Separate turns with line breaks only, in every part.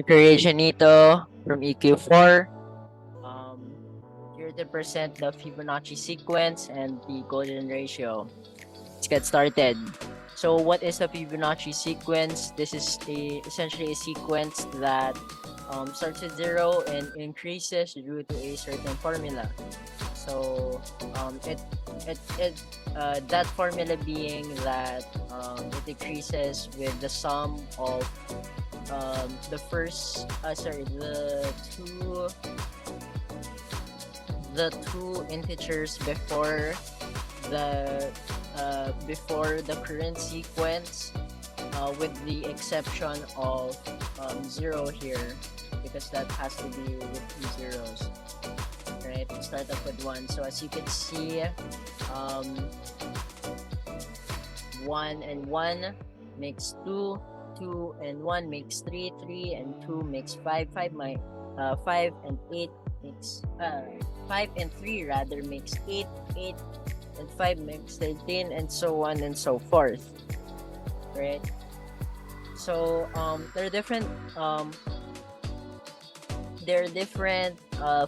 Creation nito from EQ4. Um, 30% the Fibonacci sequence and the golden ratio. Let's get started. So what is a Fibonacci sequence? This is essentially a sequence that starts at 0 and increases due to a certain formula. So that formula being that it decreases with the sum of the two integers before the current sequence, with the exception of 0 here, because that has to be with two zeros. Right, start up with 1. So as you can see, 1 and 1 makes 2, 2 and 1 makes 3, 3 and 2 makes 5, 5 and 8 makes 5 and 3 rather makes 8, 8 and 5 makes 13, and so on and so forth. Right? So there are different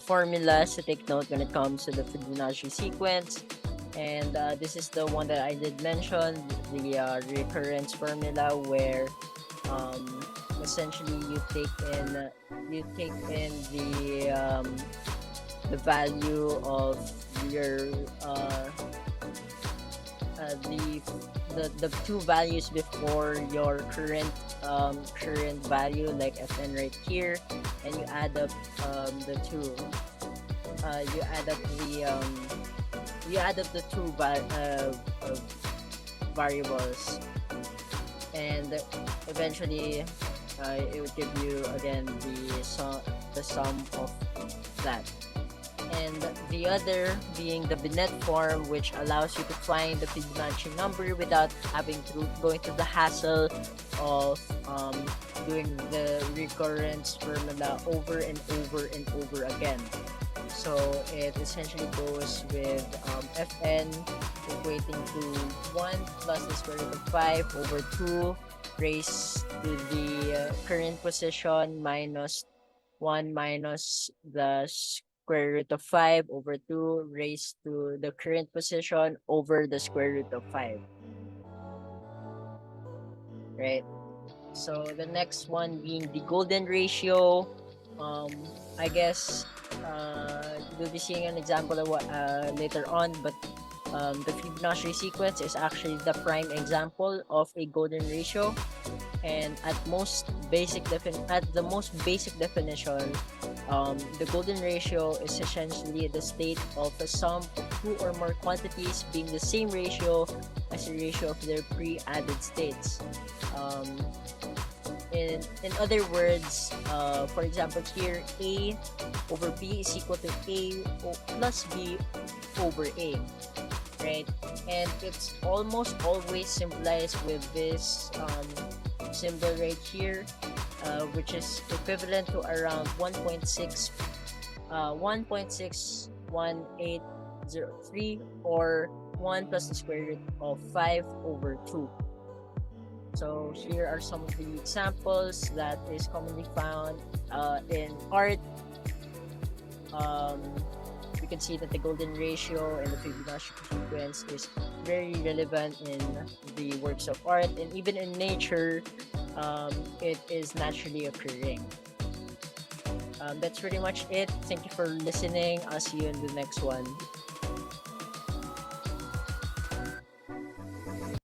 formulas to take note when it comes to the Fibonacci sequence. And this is the one that I did mention, the recurrence formula, where essentially you take in the value of your the two values before your current value, like Fn right here, and you add up the two. You add up the two variables, and eventually it would give you again the sum of that. And the other being the Binet form, which allows you to find the Fibonacci number without having to going through the hassle of doing the recurrence formula over and over and over again. So it essentially goes with Fn equating to 1 plus the square root of 5 over 2 raised to the current position minus 1 minus the square root of 5 over 2 raised to the current position over the square root of 5. Right? So the next one being the golden ratio. I guess we'll be seeing an example of what later on, but the Fibonacci sequence is actually the prime example of a golden ratio. And at the most basic definition, the golden ratio is essentially the state of a sum of two or more quantities being the same ratio as the ratio of their pre-added states. In other words, for example here, A over B is equal to A plus B over A, right? And it's almost always symbolized with this symbol right here, which is equivalent to around 1.61803, or 1 plus the square root of 5 over 2. So here are some of the examples that is commonly found in art. We can see that the golden ratio and the Fibonacci sequence is very relevant in the works of art, and even in nature, it is naturally occurring. That's pretty much it. Thank you for listening. I'll see you in the next one.